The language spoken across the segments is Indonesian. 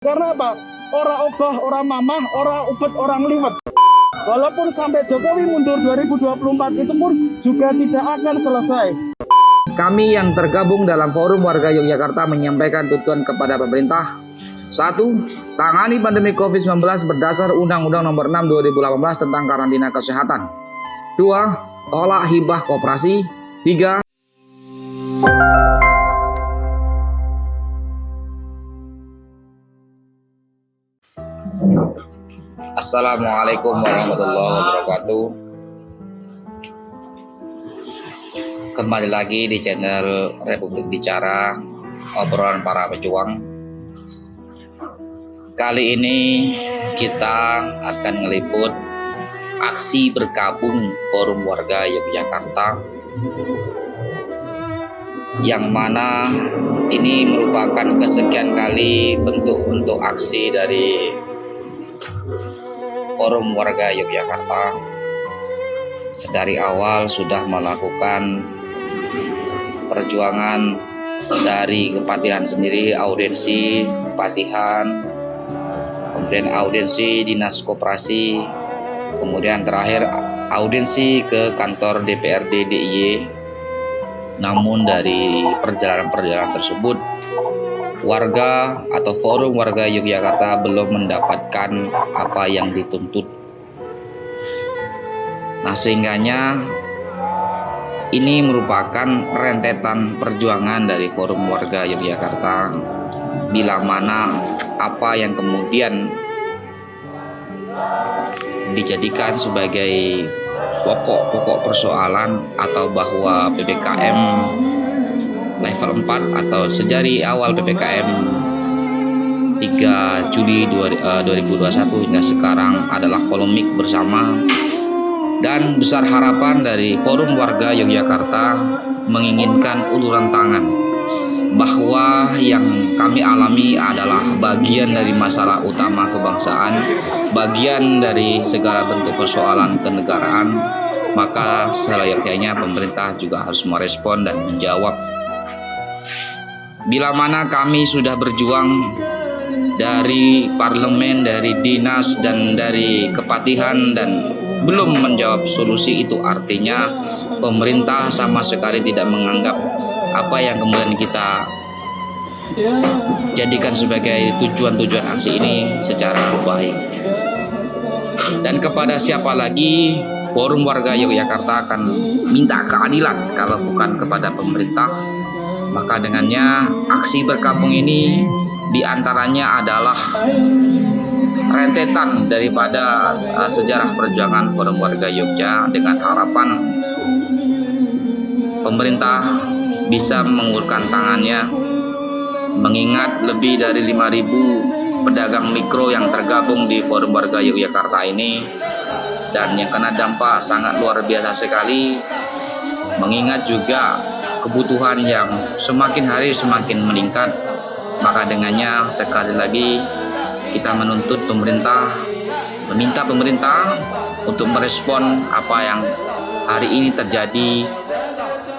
Karena apa? Ora obah, ora mamah, ora ubet, orang liwet. Walaupun sampai Jokowi mundur 2024 itu pun juga tidak akan selesai. Kami yang tergabung dalam Forum Warga Yogyakarta menyampaikan tuntutan kepada pemerintah. 1. Tangani pandemi COVID-19 berdasar Undang-Undang Nomor 6 2018 tentang karantina kesehatan. 2. Tolak hibah koperasi. 3. Assalamualaikum warahmatullahi wabarakatuh. Kembali lagi di channel Republik Bicara, obrolan para pejuang. Kali ini kita akan ngeliput aksi bergabung Forum Warga Yogyakarta, yang mana ini merupakan kesekian kali bentuk aksi dari Forum Warga Yogyakarta. Sedari awal sudah melakukan perjuangan dari Kepatihan sendiri, audiensi Kepatihan, kemudian audiensi Dinas Koperasi, kemudian terakhir audiensi ke kantor DPRD DIY. Namun dari perjalanan tersebut, warga atau Forum Warga Yogyakarta belum mendapatkan apa yang dituntut. Nah, sehingganya ini merupakan rentetan perjuangan dari Forum Warga Yogyakarta, bila mana apa yang kemudian dijadikan sebagai pokok persoalan, atau bahwa PPKM level 4 atau sejari awal PPKM 3 Juli 2021 hingga sekarang adalah polemik bersama, dan besar harapan dari Forum Warga Yogyakarta menginginkan uluran tangan, bahwa yang kami alami adalah bagian dari masalah utama kebangsaan, bagian dari segala bentuk persoalan kenegaraan. Maka selayaknya pemerintah juga harus merespon dan menjawab. Bila mana kami sudah berjuang dari parlemen, dari dinas, dan dari Kepatihan dan belum menjawab solusi, itu artinya pemerintah sama sekali tidak menganggap apa yang kemudian kita jadikan sebagai tujuan aksi ini secara baik. Dan kepada siapa lagi Forum Warga Yogyakarta akan minta keadilan kalau bukan kepada pemerintah? Maka dengannya aksi bergabung ini diantaranya adalah rentetan daripada sejarah perjuangan Forum Warga Yogyakarta, dengan harapan pemerintah bisa mengulurkan tangannya, mengingat lebih dari 5.000 pedagang mikro yang tergabung di Forum Warga Yogyakarta ini, dan yang kena dampak sangat luar biasa sekali, mengingat juga kebutuhan yang semakin hari semakin meningkat. Maka dengannya sekali lagi kita menuntut pemerintah, meminta pemerintah untuk merespon apa yang hari ini terjadi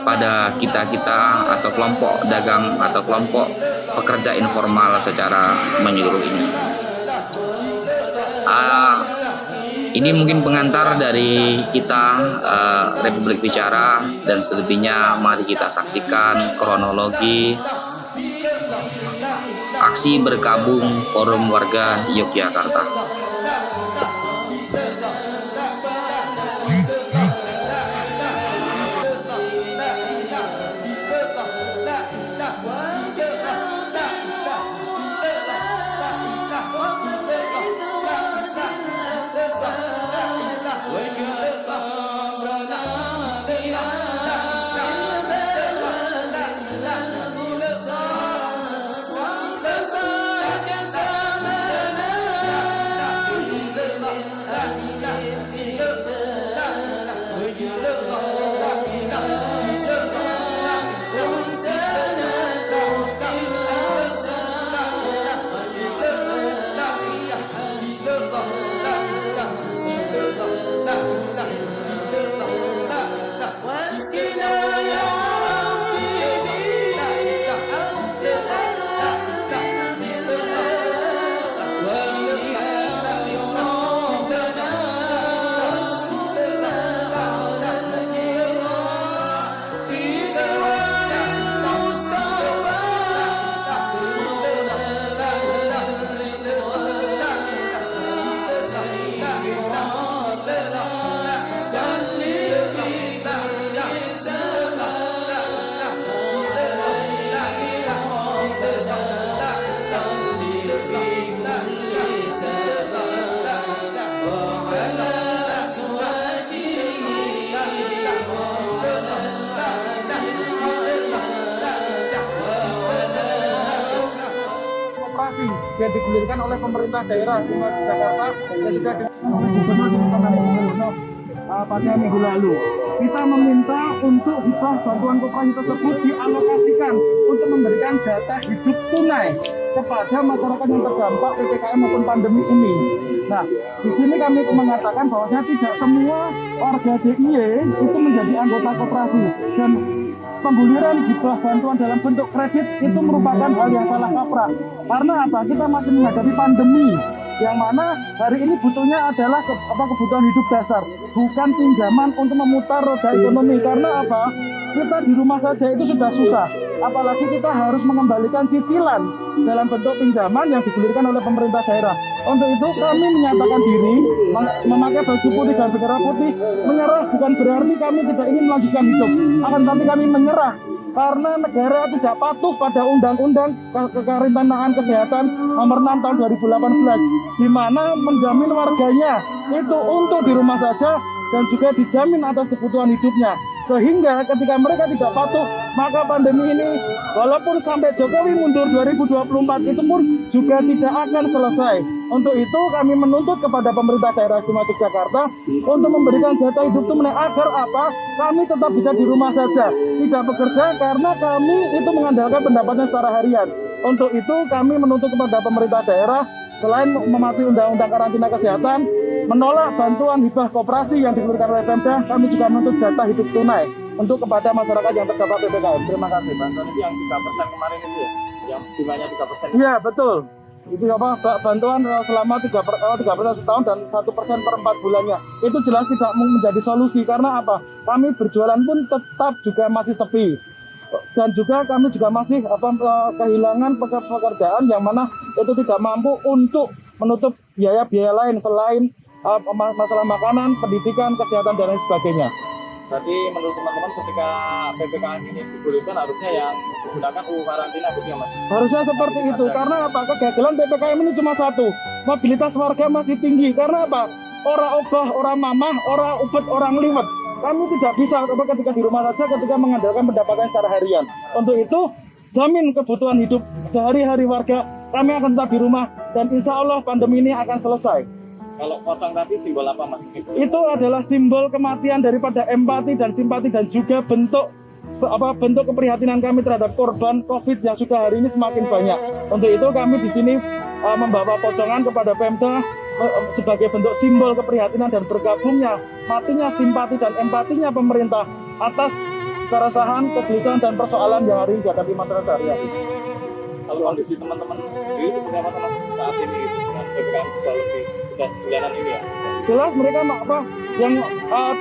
pada kita atau kelompok dagang atau kelompok pekerja informal secara menyeluruh ini. Ini mungkin pengantar dari kita Republik Bicara, dan selebihnya mari kita saksikan kronologi aksi bergabung Forum Warga Yogyakarta. yang digulirkan oleh pemerintah daerah Jakarta yang sudah oleh Gubernur pada minggu lalu. Kita meminta untuk hibah bantuan koperasi tersebut dialokasikan untuk memberikan data hidup tunai kepada masyarakat yang terdampak PPKM maupun pandemi ini. Nah, di sini kami mengatakan bahwasanya tidak semua warga DIY itu menjadi anggota koperasi dan pengguliran hibah bantuan dalam bentuk kredit itu merupakan hal yang salah kaprah. Karena apa? Kita masih menghadapi pandemi yang mana hari ini butuhnya adalah kebutuhan hidup dasar, bukan pinjaman untuk memutar roda ekonomi. Karena apa? Kita di rumah saja itu sudah susah, apalagi kita harus mengembalikan cicilan dalam bentuk pinjaman yang digulirkan oleh pemerintah daerah. Untuk itu kami menyatakan diri memakai baju putih dan bendera putih. Menyerah bukan berarti kami tidak ingin melanjutkan hidup, akan tetapi kami menyerah karena negara tidak patuh pada Undang-Undang Kekarantinaan Kesehatan Nomor 6 Tahun 2018, di mana menjamin warganya itu untuk di rumah saja dan juga dijamin atas kebutuhan hidupnya. Sehingga ketika mereka tidak patuh, maka pandemi ini walaupun sampai Jokowi mundur 2024 itu pun juga tidak akan selesai. Untuk itu kami menuntut kepada pemerintah daerah Istimewa Yogyakarta untuk memberikan jatah hidup tunai agar apa? Kami tetap bisa di rumah saja, tidak bekerja karena kami itu mengandalkan pendapatan secara harian. Untuk itu kami menuntut kepada pemerintah daerah selain mematuhi Undang-Undang Karantina Kesehatan, menolak bantuan hibah koperasi yang dikeluarkan oleh Pemda, kami juga menuntut jatah hidup tunai untuk kepada masyarakat yang terdampak PPKM. Terima kasih. Bantuan itu yang 3% kemarin itu ya? Yang jumlahnya 3%? Iya, betul. Itu apa? Bantuan selama 3% setahun dan 1% per 4 bulannya. Itu jelas tidak menjadi solusi karena apa? Kami berjualan pun tetap juga masih sepi. Dan juga kami juga masih kehilangan pekerjaan yang mana itu tidak mampu untuk menutup biaya-biaya lain selain masalah makanan, pendidikan, kesehatan dan lain sebagainya. Berarti menurut teman-teman ketika PPKM ini digulirkan harusnya yang menggunakan UU karantina gitu ya Mas? Harusnya seperti itu karena apa? Kegagalan PPKM ini cuma satu, mobilitas warga masih tinggi karena apa? Ora obah, ora mamah, ora ubet, orang liwet. Kami tidak bisa ketika di rumah saja ketika mengandalkan pendapatan secara harian. Untuk itu, jamin kebutuhan hidup sehari-hari warga, kami akan tetap di rumah dan insya Allah pandemi ini akan selesai. Kalau potong tadi simbol apa Mas? Itu adalah simbol kematian daripada empati dan simpati dan juga bentuk keprihatinan kami terhadap korban COVID yang sudah hari ini semakin banyak. Untuk itu kami di sini membawa potongan kepada Pemda sebagai bentuk simbol keprihatinan dan bergabungnya matinya simpati dan empatinya pemerintah atas keresahan, kegelisahan dan persoalan yang hari ini dihadapi masyarakat sehari-hari. Kalau kondisi teman-teman sendiri seperti apa Mas saat ini dengan PPKM sudah sebulanan ini ya? Jelas mereka yang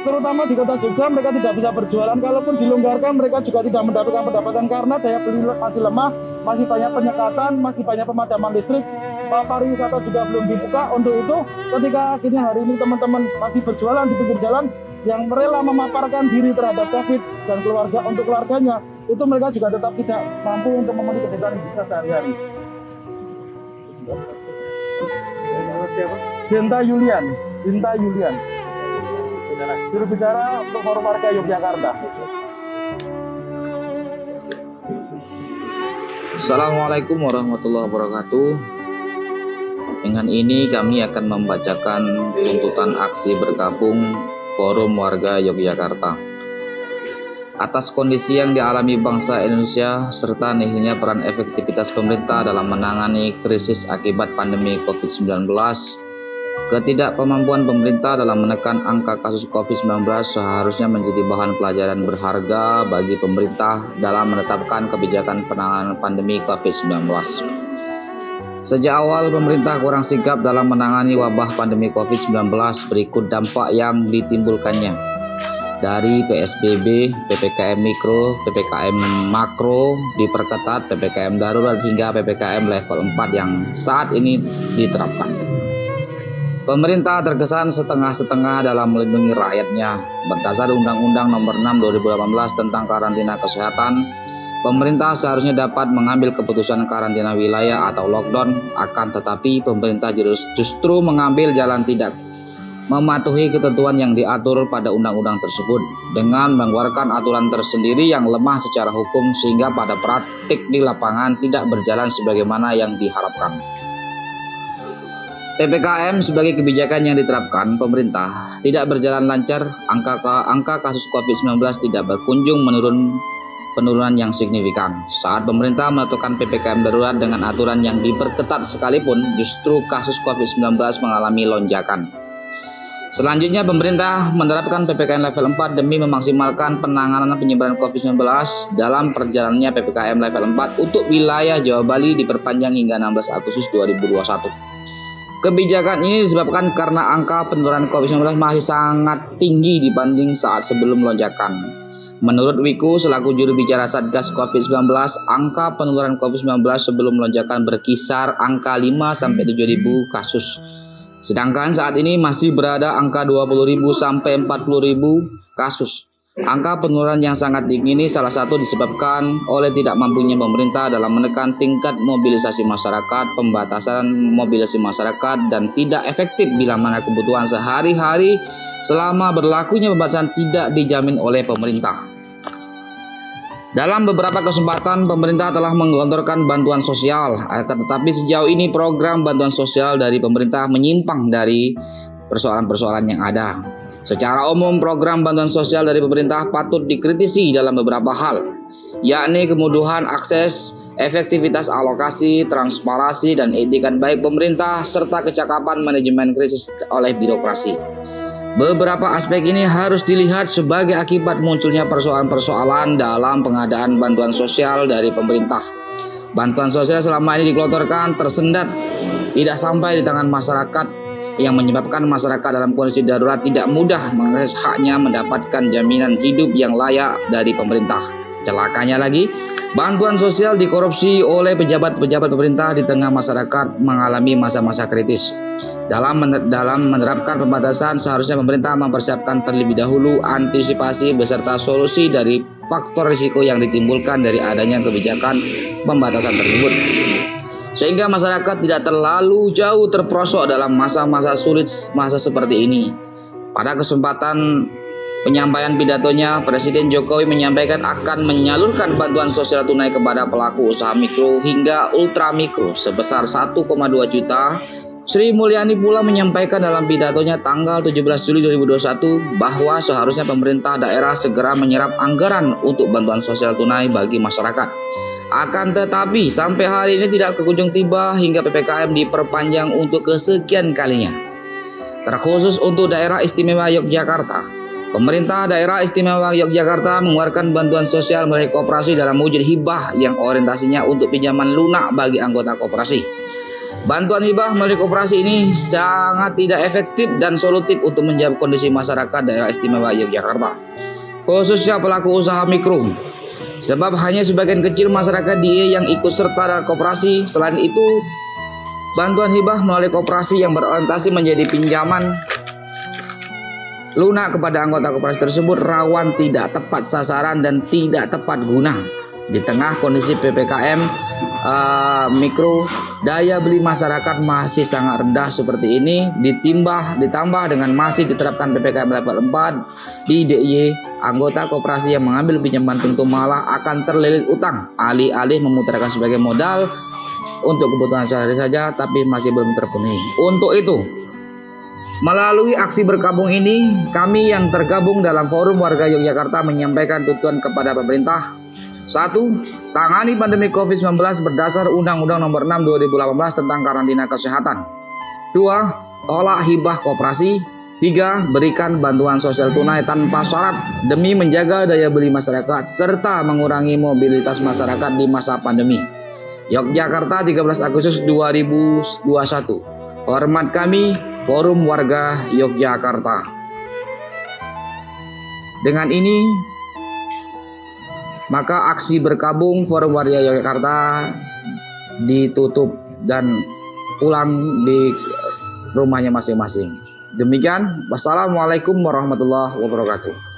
terutama di kota Jogja mereka tidak bisa berjualan, kalaupun dilonggarkan mereka juga tidak mendapatkan pendapatan karena daya beli masih lemah, masih banyak penyekatan, masih banyak pemadaman listrik, pariwisata juga belum dibuka. Untuk itu ketika akhirnya hari ini teman-teman masih berjualan di pinggir jalan yang rela memaparkan diri terhadap COVID dan untuk keluarganya, itu mereka juga tetap tidak mampu untuk memenuhi kebutuhan hidup sehari-hari. Dinta Yulian, juru bicara untuk Forum Warga Yogyakarta. Assalamualaikum warahmatullahi wabarakatuh. Dengan ini kami akan membacakan tuntutan aksi bergabung Forum Warga Yogyakarta atas kondisi yang dialami bangsa Indonesia serta nihilnya peran efektivitas pemerintah dalam menangani krisis akibat pandemi COVID-19. Ketidakpemampuan pemerintah dalam menekan angka kasus COVID-19 seharusnya menjadi bahan pelajaran berharga bagi pemerintah dalam menetapkan kebijakan penanganan pandemi COVID-19. Sejak awal pemerintah kurang sigap dalam menangani wabah pandemi COVID-19, berikut dampak yang ditimbulkannya. Dari PSBB, PPKM Mikro, PPKM Makro diperketat, PPKM Darurat hingga PPKM level 4 yang saat ini diterapkan. Pemerintah terkesan setengah-setengah dalam melindungi rakyatnya. Berdasar Undang-Undang Nomor 6 2018 tentang Karantina Kesehatan, pemerintah seharusnya dapat mengambil keputusan karantina wilayah atau lockdown, akan tetapi pemerintah justru mengambil jalan tidak mematuhi ketentuan yang diatur pada undang-undang tersebut dengan mengeluarkan aturan tersendiri yang lemah secara hukum sehingga pada praktik di lapangan tidak berjalan sebagaimana yang diharapkan. PPKM sebagai kebijakan yang diterapkan pemerintah tidak berjalan lancar, angka kasus COVID-19 tidak berkunjung penurunan yang signifikan. Saat pemerintah menetapkan PPKM darurat dengan aturan yang diperketat sekalipun, justru kasus COVID-19 mengalami lonjakan. Selanjutnya, pemerintah menerapkan PPKM level 4 demi memaksimalkan penanganan penyebaran COVID-19 dalam perjalanannya PPKM level 4 untuk wilayah Jawa Bali diperpanjang hingga 16 Agustus 2021. Kebijakan ini disebabkan karena angka penularan COVID-19 masih sangat tinggi dibanding saat sebelum lonjakan. Menurut Wiku selaku juru bicara Satgas COVID-19, angka penularan COVID-19 sebelum lonjakan berkisar angka 5-7 ribu kasus. Sedangkan saat ini masih berada angka 20.000 sampai 40.000 kasus. Angka penularan yang sangat tinggi ini salah satu disebabkan oleh tidak mampunya pemerintah dalam menekan tingkat mobilisasi masyarakat, pembatasan mobilisasi masyarakat, dan tidak efektif bila mana kebutuhan sehari-hari selama berlakunya pembatasan tidak dijamin oleh pemerintah. Dalam beberapa kesempatan, pemerintah telah menggelontorkan bantuan sosial, tetapi sejauh ini program bantuan sosial dari pemerintah menyimpang dari persoalan-persoalan yang ada. Secara umum, program bantuan sosial dari pemerintah patut dikritisi dalam beberapa hal, yakni kemudahan akses, efektivitas alokasi, transparansi, dan etikat baik pemerintah, serta kecakapan manajemen krisis oleh birokrasi. Beberapa aspek ini harus dilihat sebagai akibat munculnya persoalan-persoalan dalam pengadaan bantuan sosial dari pemerintah. Bantuan sosial selama ini digelontorkan tersendat, tidak sampai di tangan masyarakat, yang menyebabkan masyarakat dalam kondisi darurat tidak mudah mengakses haknya mendapatkan jaminan hidup yang layak dari pemerintah. Celakanya lagi, bantuan sosial dikorupsi oleh pejabat-pejabat pemerintah di tengah masyarakat mengalami masa-masa kritis. Dalam menerapkan pembatasan, seharusnya pemerintah mempersiapkan terlebih dahulu antisipasi beserta solusi dari faktor risiko yang ditimbulkan dari adanya kebijakan pembatasan tersebut, sehingga masyarakat tidak terlalu jauh terperosok dalam masa-masa sulit seperti ini. Pada kesempatan penyampaian pidatonya, Presiden Jokowi menyampaikan akan menyalurkan bantuan sosial tunai kepada pelaku usaha mikro hingga ultra mikro sebesar 1,2 juta. Sri Mulyani pula menyampaikan dalam pidatonya tanggal 17 Juli 2021 bahwa seharusnya pemerintah daerah segera menyerap anggaran untuk bantuan sosial tunai bagi masyarakat. Akan tetapi sampai hari ini tidak kunjung tiba hingga PPKM diperpanjang untuk kesekian kalinya. Terkhusus untuk daerah istimewa Yogyakarta, pemerintah daerah istimewa Yogyakarta mengeluarkan bantuan sosial melalui koperasi dalam wujud hibah yang orientasinya untuk pinjaman lunak bagi anggota koperasi. Bantuan hibah melalui koperasi ini sangat tidak efektif dan solutif untuk menjawab kondisi masyarakat daerah istimewa Yogyakarta, khususnya pelaku usaha mikro. Sebab hanya sebagian kecil masyarakat DIY yang ikut serta dalam koperasi. Selain itu, bantuan hibah melalui koperasi yang berorientasi menjadi pinjaman lunak kepada anggota koperasi tersebut rawan tidak tepat sasaran dan tidak tepat guna. Di tengah kondisi PPKM mikro, daya beli masyarakat masih sangat rendah seperti ini, ditambah dengan masih diterapkan PPKM level 4 di DIY, anggota koperasi yang mengambil pinjaman tentu malah akan terlilit utang, alih-alih memutarkan sebagai modal untuk kebutuhan sehari saja, tapi masih belum terpenuhi. Untuk itu, melalui aksi berkabung ini, kami yang tergabung dalam Forum Warga Yogyakarta menyampaikan tuntutan kepada pemerintah. 1. Tangani pandemi COVID-19 berdasar Undang-Undang Nomor 6 2018 tentang karantina kesehatan. 2. Tolak hibah koperasi. 3. Berikan bantuan sosial tunai tanpa syarat demi menjaga daya beli masyarakat serta mengurangi mobilitas masyarakat di masa pandemi. Yogyakarta, 13 Agustus 2021. Hormat kami, Forum Warga Yogyakarta. Dengan ini, maka aksi berkabung Forum Warga Yogyakarta ditutup dan pulang di rumahnya masing-masing. Demikian, wassalamualaikum warahmatullahi wabarakatuh.